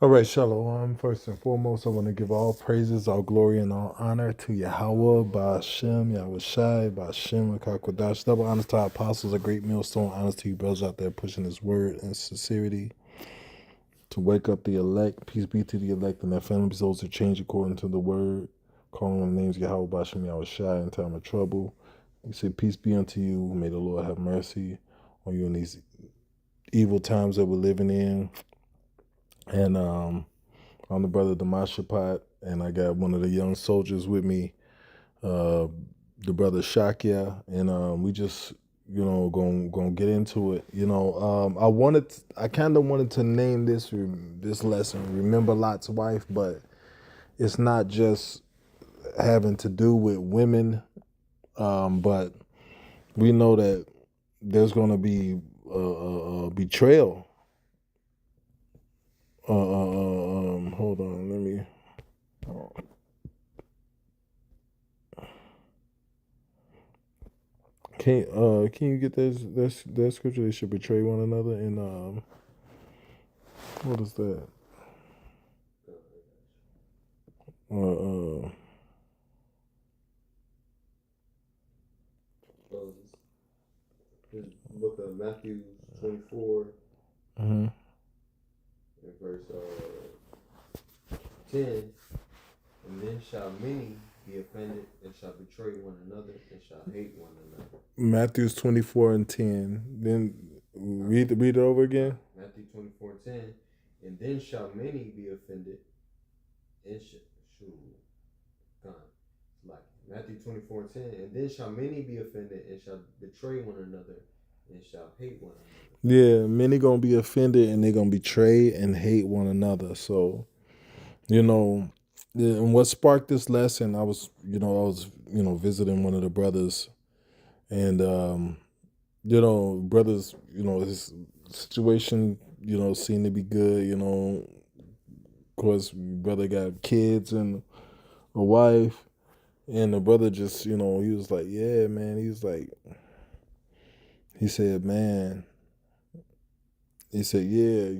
All right, Shalom. First and foremost, I want to give all praises, all glory, and all honor to Yahweh, Ba'ashem, Yahweh Shai, Ba'ashem, Akakwadash. Double honors to our apostles, a great millstone. Honors to you, brothers out there pushing his word and sincerity to wake up the elect. Peace be to the elect and their families, those who change according to the word, calling on the names of Yahweh, Ba'ashem, Yahweh Shai in time of trouble. We say, peace be unto you. May the Lord have mercy on you in these evil times that we're living in. And I'm the brother Damashapat, and I got one of the young soldiers with me, the brother Shakya, and we just, gonna get into it. I kind of wanted to name this lesson "Remember Lot's Wife," but it's not just having to do with women, but we know that there's gonna be betrayal. Hold on, let me. Can you get that scripture? They should betray one another. And what is that? Uh, This book of Matthew 24 uh-huh. and verse 10. And then shall many be offended and shall betray one another and shall hate one another. Matthew's 24:10. Then read it over again. Matthew 24:10. And then shall many be offended and Matthew 24:10. And then shall many be offended and shall betray one another and shall hate one another. Yeah, many gonna be offended and they're gonna betray and hate one another. So, and what sparked this lesson, I was visiting one of the brothers, and brothers, his situation, seemed to be good. Of course, brother got kids and a wife, and the brother just, he was like, yeah, man. He said, man. He said, yeah,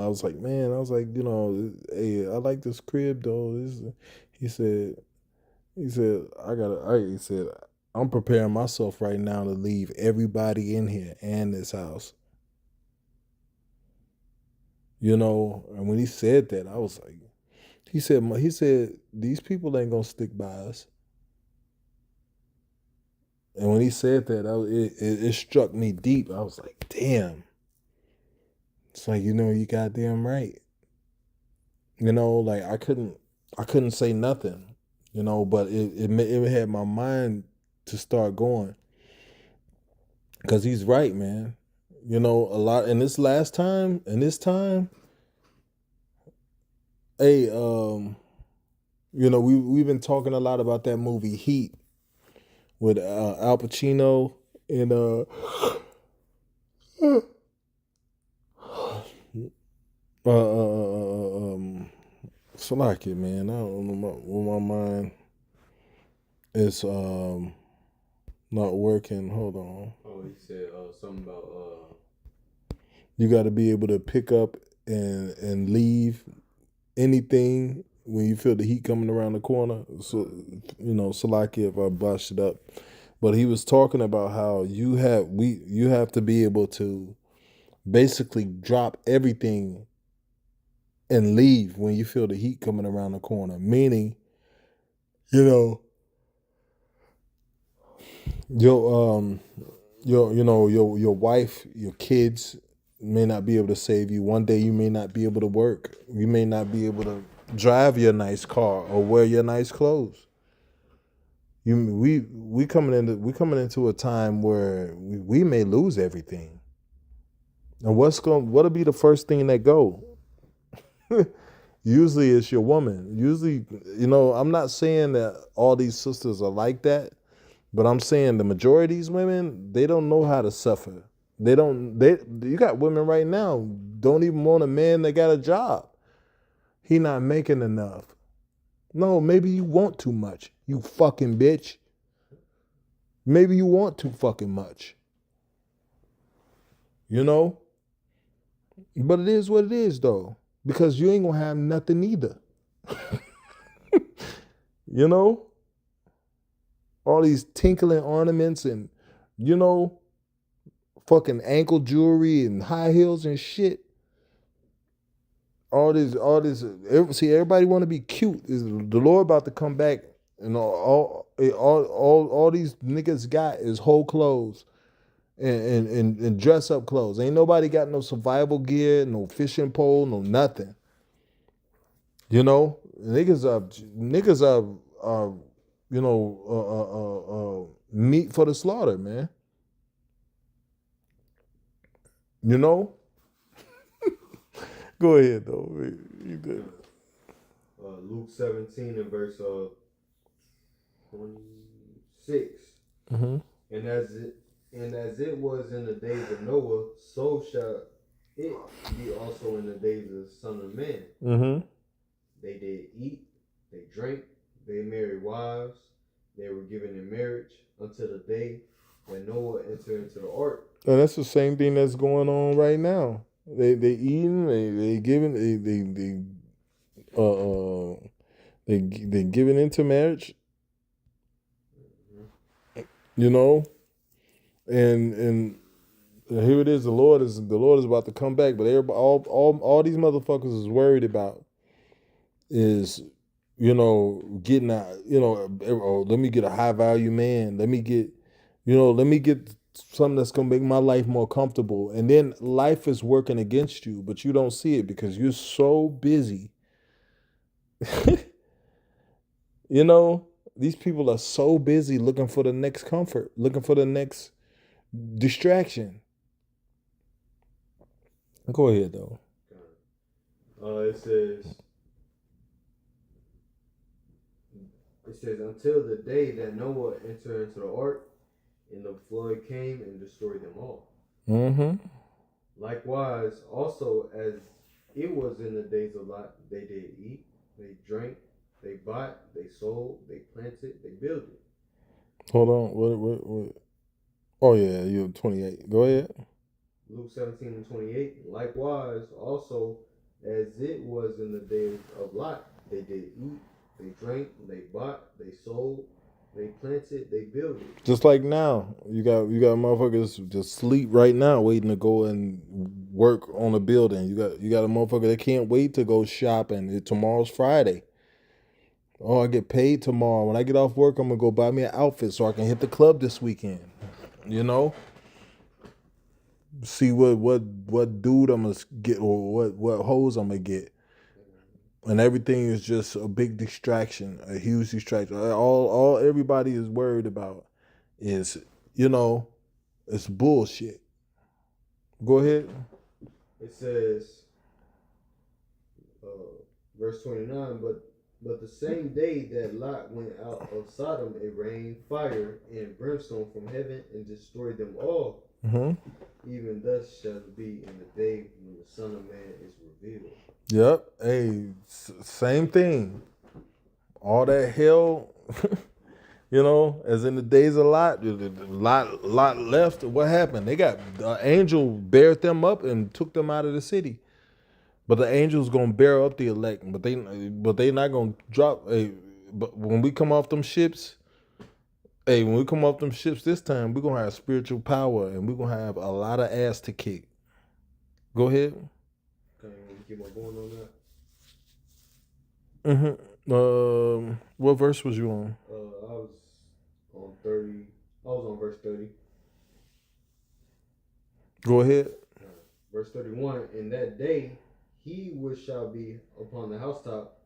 I was like, man, hey, I like this crib though. He said, he said, I'm preparing myself right now to leave everybody in here and this house. And when he said that, I was like, he said, these people ain't gonna stick by us. And when he said that, it struck me deep. I was like, damn. It's like, you goddamn right. Like I couldn't say nothing, but it had my mind to start going. Cause he's right, man. A lot in this time, hey, we've been talking a lot about that movie Heat with Al Pacino and Salaki, man. I don't know my mind is not working. Hold on. Oh, he said something about you got to be able to pick up and leave anything when you feel the heat coming around the corner. So, Salaki, if I botched it up, but he was talking about how you have to be able to basically drop everything and leave when you feel the heat coming around the corner. Meaning, your your wife, your kids may not be able to save you. One day you may not be able to work. You may not be able to drive your nice car or wear your nice clothes. We coming into a time where we may lose everything. And what'll be the first thing that go? Usually it's your woman. Usually, I'm not saying that all these sisters are like that, but I'm saying the majority of these women, they don't know how to suffer. You got women right now don't even want a man that got a job. He not making enough. No, maybe you want too much, you fucking bitch. Maybe you want too fucking much. But it is what it is though. because you ain't gonna have nothing either. You know, all these tinkling ornaments and, you know, fucking ankle jewelry and high heels and shit. All this, see, everybody want to be cute. Is the Lord about to come back, and all these niggas got is whole clothes and dress up clothes. Ain't nobody got no survival gear, no fishing pole, no nothing. You know, niggas are you know, meat for the slaughter, man. You know. Go ahead though. You good. Luke 17 and verse 26. Mm-hmm. And as it was in the days of Noah, so shall it be also in the days of the Son of Man. Mm-hmm. They did eat, they drank, they married wives, they were given in marriage until the day when Noah entered into the ark. And that's the same thing that's going on right now. They eating, they giving, they giving into marriage. You know, and here it is. The Lord is about to come back, but everybody, all these motherfuckers is worried about is, you know, getting a, you know, oh, let me get a high value man. Let me get something that's gonna make my life more comfortable. And then life is working against you, but you don't see it because you're so busy. You know, these people are so busy looking for the next comfort, looking for the next distraction. Go ahead though. It says until the day that Noah entered into the ark, and the flood came and destroyed them all. Mm-hmm. Likewise, also as it was in the days of Lot, they did eat, they drank, they bought, they sold, they planted, they built it. Hold on. What? Oh yeah, you're 28. Go ahead. Luke 17 and 28. Likewise, also as it was in the days of Lot, they did eat, they drank, they bought, they sold, they planted, they built it. Just like now, you got motherfuckers just sleep right now, waiting to go and work on a building. You got a motherfucker that can't wait to go shopping. Tomorrow's Friday. Oh, I get paid tomorrow. When I get off work, I'm gonna go buy me an outfit so I can hit the club this weekend. You know, see what dude I'm gonna get or what hose I'm gonna get. And everything is just a big distraction, a huge distraction. All everybody is worried about is, you know, it's bullshit. Go ahead. It says, verse 29, but the same day that Lot went out of Sodom, it rained fire and brimstone from heaven and destroyed them all. Mm-hmm. Even thus shall it be in the day when the Son of Man is revealed. Yep. Hey, same thing. All that hell, you know, as in the days of Lot left. What happened? They got the angel bared them up and took them out of the city. But the angel's gonna bear up the elect. But they not gonna drop. Hey, but when we come off them ships, this time we're gonna have spiritual power and we're gonna have a lot of ass to kick. Go ahead. Okay, keep on going on that. Mm-hmm. What verse was you on? I was on 30. I was on verse 30. Go ahead. Verse 31. In that day, he which shall be upon the housetop,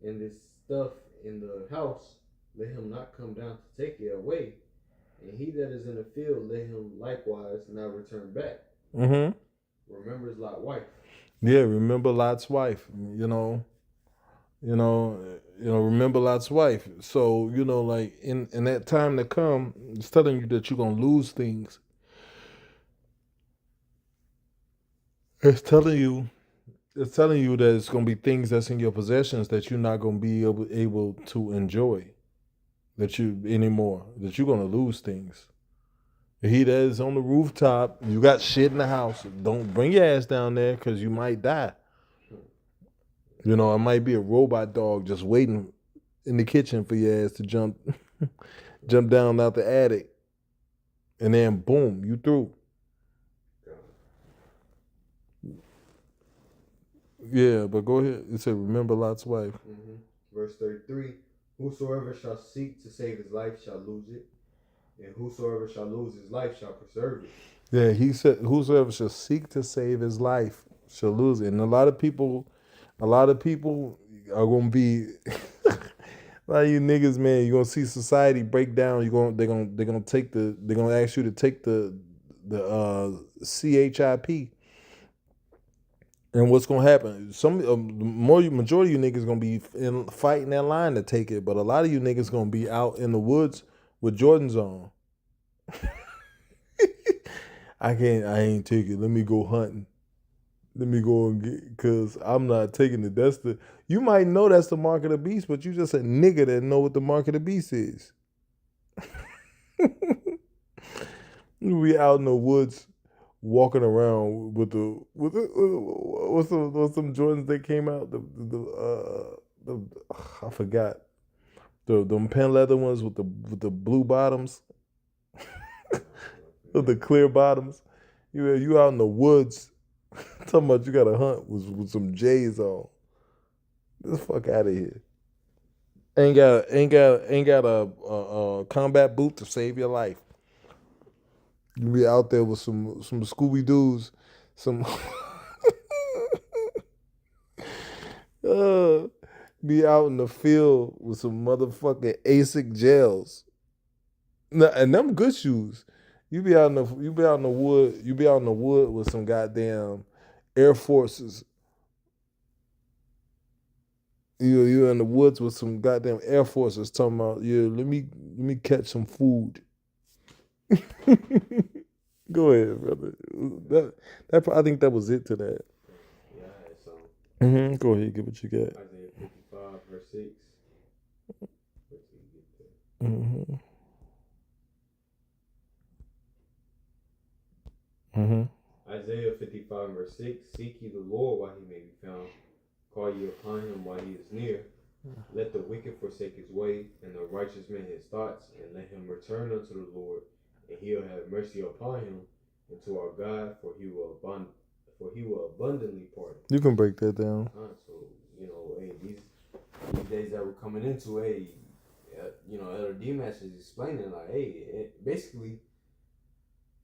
and this stuff in the house, let him not come down to take it away. And he that is in the field, let him likewise not return back. Mm-hmm. Remembers Lot's wife. Yeah, remember Lot's wife. You know, remember Lot's wife. So, you know, like in that time to come, it's telling you that you're gonna lose things. It's telling you that it's gonna be things that's in your possessions that you're not gonna be able to enjoy. That you're gonna lose things. He that is on the rooftop, you got shit in the house. Don't bring your ass down there because you might die. You know, it might be a robot dog just waiting in the kitchen for your ass to jump jump down out the attic. And then boom, you through. Yeah, but go ahead. It said, remember Lot's wife. Mm-hmm. Verse 33, whosoever shall seek to save his life shall lose it, and whosoever shall lose his life shall preserve it. Yeah, he said, whosoever shall seek to save his life shall lose it. And a lot of people are gonna be a lot of you niggas, man, you're gonna see society break down. They're gonna ask you to take the CHIP. And what's gonna happen? Majority of you niggas gonna be fighting that line to take it, but a lot of you niggas gonna be out in the woods with Jordans on. I ain't take it. Let me go hunting. Let me go and get, cause I'm not taking it. You might know that's the mark of the beast, but you just a nigga that know what the mark of the beast is. We out in the woods walking around with what's some Jordans that came out, I forgot, them pen leather ones with the blue bottoms, with the clear bottoms. You out in the woods talking about you got to hunt with some J's on. Get the fuck out of here. Ain't got a combat boot to save your life. You be out there with some Scooby Doo's, some be out in the field with some motherfucking ASIC gels. And them good shoes. You be out in the wood with some goddamn Air Forces. You in the woods with some goddamn Air Forces talking about, yeah, let me catch some food. Go ahead, brother. I think that was it to that. Yeah, I had some. Go ahead, get what you got. Isaiah 55, verse 6. Isaiah 55, verse 6. Seek ye the Lord while he may be found. Call ye upon him while he is near. Let the wicked forsake his way, and the righteous man his thoughts, and let him return unto the Lord, and he'll have mercy upon him, and to our God, for he will abundantly pardon. You can break that down. So, hey, these days that we're coming into, hey, Elder D-Match is explaining, like, hey, basically,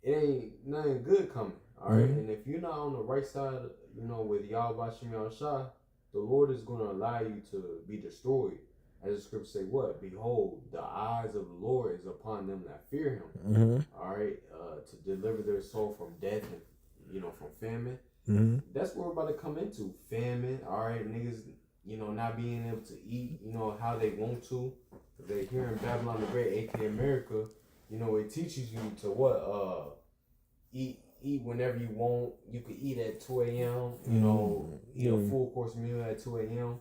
it ain't nothing good coming, all right? And if you're not on the right side, with Yahweh Shem Yahushua, the Lord is going to allow you to be destroyed. As the scripture say, what? Behold, the eyes of the Lord is upon them that fear him. All right, to deliver their soul from death and from famine. That's what we're about to come into, famine. All right, niggas, not being able to eat, how they want to. They here in Babylon the Great, aka America. It teaches you to what? Eat whenever you want. You could eat at 2 a.m. Eat a full course meal at 2 a.m.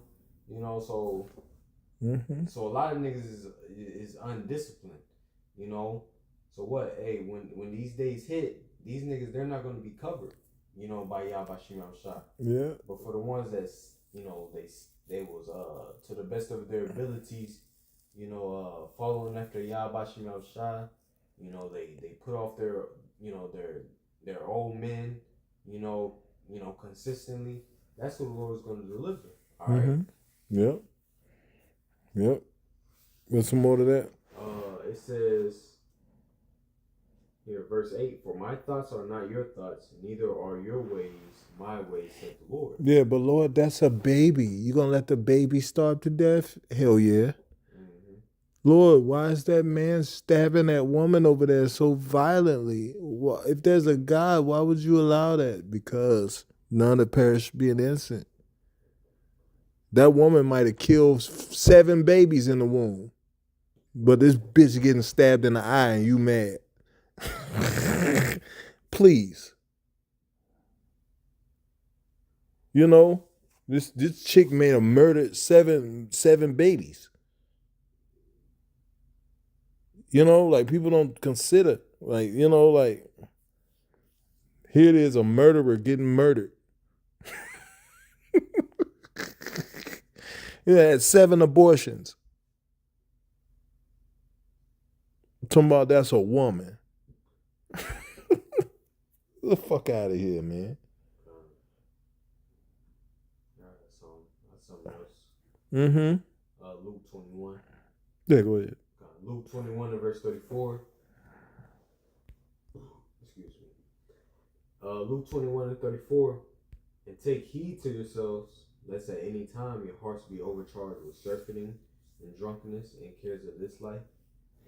So. So a lot of niggas is undisciplined, So what? Hey, when these days hit, these niggas, they're not gonna be covered, by Yahweh Shem Yahushua. Yeah. But for the ones that's they was to the best of their abilities, following after Yahweh Shem Yahushua, they put off their their old men, consistently. That's what the Lord is gonna deliver. All right. Yep. What's some more to that? It says here, verse 8, for my thoughts are not your thoughts, neither are your ways my ways, said the Lord. Yeah, but Lord, that's a baby. You gonna let the baby starve to death? Hell yeah. Lord, why is that man stabbing that woman over there so violently? If there's a God, why would you allow that? Because none of perish being innocent. That woman might have killed 7 babies in the womb. But this bitch getting stabbed in the eye and you mad. Please. This chick may have murdered seven babies. Like people don't consider, here it is, a murderer getting murdered. He had 7 abortions. Talking about that's a woman. Get the fuck out of here, man. That's something else. Mm-hmm. Luke 21. Yeah, go ahead. Luke 21 and verse 34. Excuse me. Luke 21 and 34. And take heed to yourselves, lest at any time your hearts be overcharged with surfeiting and drunkenness and cares of this life,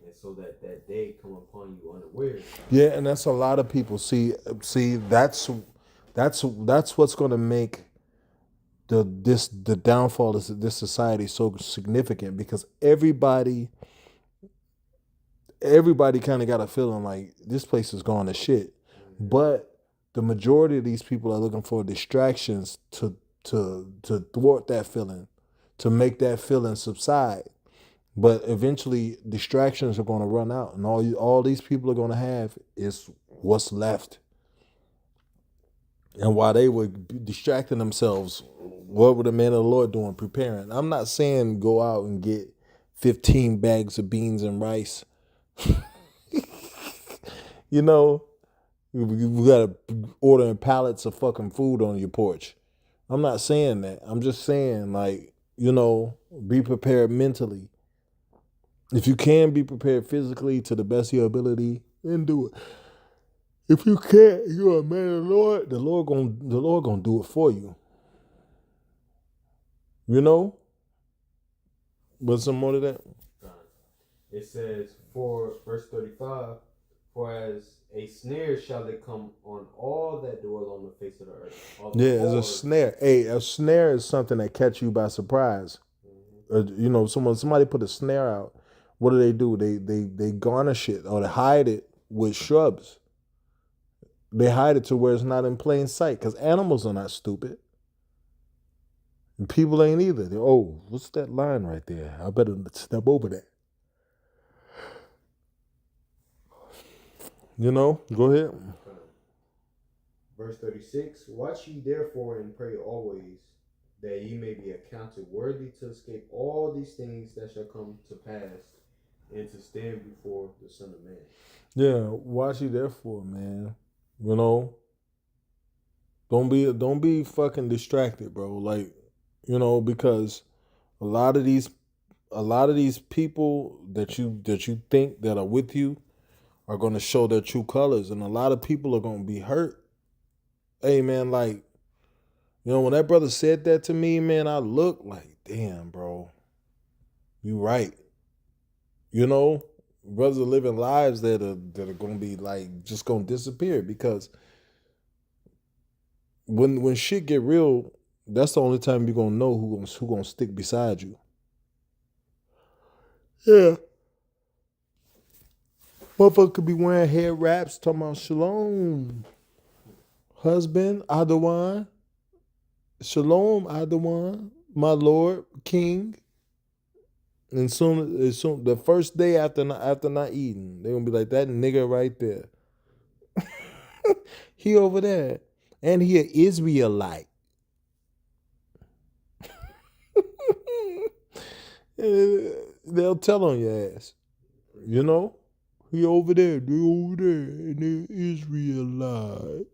and so that that day come upon you unaware. Yeah, and that's a lot of people. See, that's what's going to make the downfall of this society so significant, because everybody kind of got a feeling like this place is going to shit. But the majority of these people are looking for distractions to thwart that feeling, to make that feeling subside. But eventually, distractions are going to run out, and all these people are going to have is what's left. And while they were distracting themselves, what were the men of the Lord doing? Preparing. I'm not saying go out and get 15 bags of beans and rice. You know, we got to ordering pallets of fucking food on your porch. I'm not saying that. I'm just saying, like, be prepared mentally. If you can be prepared physically to the best of your ability, then do it. If you can't, you're a man of the Lord. The Lord gonna do it for you. You know. What's some more to that? It says, for verse 35, for as a snare shall it come on all that dwell on the face of the earth. Yeah, it's a snare. Hey, a snare is something that catch you by surprise. Somebody put a snare out. What do? They garnish it or they hide it with shrubs. They hide it to where it's not in plain sight, because animals are not stupid. And people ain't either. What's that line right there? I better step over that. Go ahead. Verse 36, watch ye therefore and pray always, that ye may be accounted worthy to escape all these things that shall come to pass, and to stand before the Son of Man. Yeah, watch ye therefore, man. Don't be fucking distracted, bro. Like, because a lot of these people that you think that are with you are gonna show their true colors, and a lot of people are gonna be hurt. Hey, man, like, when that brother said that to me, man, I looked like, damn, bro, you right. Brothers are living lives that are gonna be like just gonna disappear, because when shit get real, that's the only time you're gonna know who gonna stick beside you. Yeah. Motherfucker could be wearing head wraps talking about shalom. Husband, Adawan. Shalom, Adawan. My Lord, King. And soon the first day after not eating, they're gonna be like, that nigga right there. He over there. And he an Israelite. They'll tell on your ass. He over there, they over there, and they're Israelite.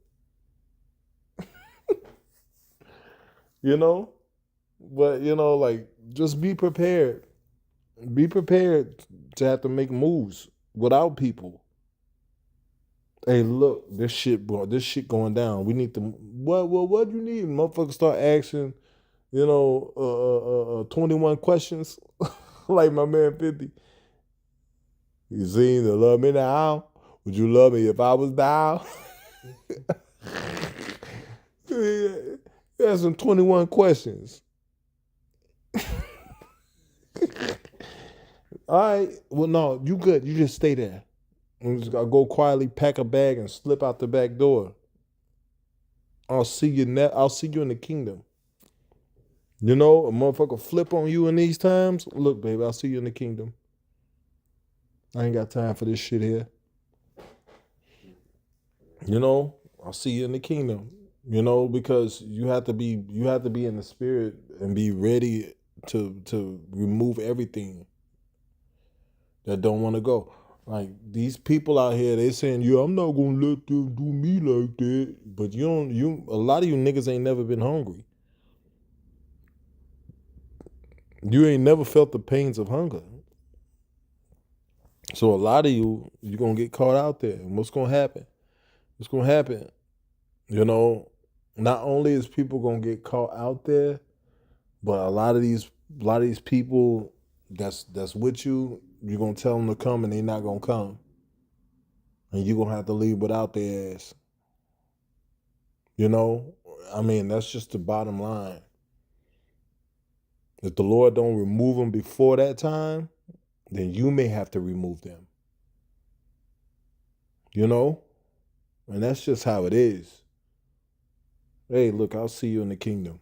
But like, just be prepared. Be prepared to have to make moves without people. Hey, look, this shit going down. We need to. What do you need? Motherfuckers start asking, 21 questions, like my man 50. You seem to love me now? Would you love me if I was down? That's some 21 questions. All right. Well, no, you good. You just stay there. I'm just gonna go quietly, pack a bag, and slip out the back door. I'll see you in the kingdom. A motherfucker flip on you in these times. Look, baby, I'll see you in the kingdom. I ain't got time for this shit here. I'll see you in the kingdom. Because you have to be in the spirit and be ready to remove everything that don't want to go. Like these people out here, they saying, "Yeah, I'm not gonna let them do me like that." But a lot of you niggas ain't never been hungry. You ain't never felt the pains of hunger. So a lot of you're gonna get caught out there. And what's gonna happen? What's gonna happen? You know, not only is people gonna get caught out there, but a lot of these people that's with you, you're gonna tell them to come and they're not gonna come. And you're gonna have to leave without their ass. You know? I mean, that's just the bottom line. If the Lord don't remove them before that time, then you may have to remove them. You know? And that's just how it is. Hey, look, I'll see you in the kingdom.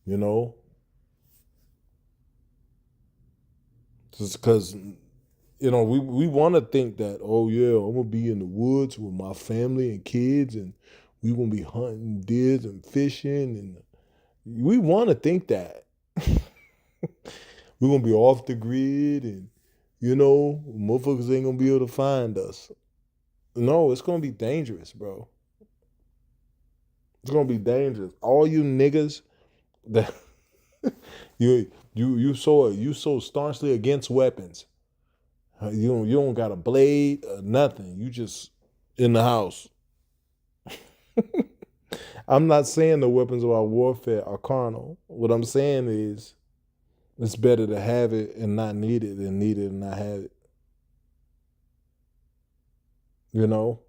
You know? Just because, you know, we want to think that, oh, yeah, I'm going to be in the woods with my family and kids and we going to be hunting deer and fishing. And we want to think that. We're going to be off the grid and, you know, motherfuckers ain't going to be able to find us. No, it's going to be dangerous, bro. It's going to be dangerous. All you niggas that you so staunchly against weapons. You don't got a blade or nothing. You just in the house. I'm not saying the weapons of our warfare are carnal. What I'm saying is it's better to have it and not need it than need it and not have it. You know?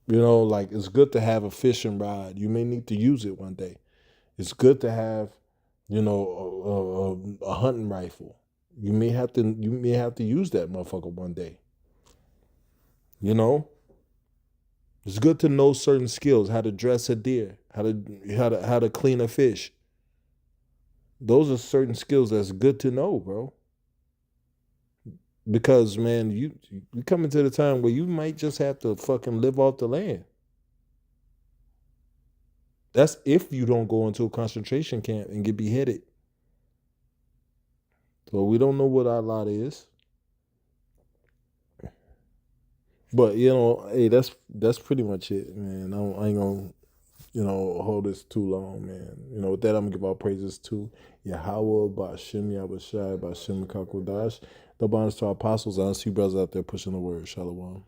Like it's good to have a fishing rod. You may need to use it one day. It's good to have, a hunting rifle. You may have to use that motherfucker one day. You know? It's good to know certain skills, how to dress a deer, how to clean a fish. Those are certain skills that's good to know, bro. Because man, you coming to the time where you might just have to fucking live off the land. That's if you don't go into a concentration camp and get beheaded. So we don't know what our lot is. But hey, that's pretty much it, man. I ain't gonna, hold this too long, man. With that, I'm gonna give all praises to Yahweh, Ba'ashem, Yahushai, Ba'ashem Kakodash. The bonus to our apostles. I see brothers out there pushing the word. Shalom.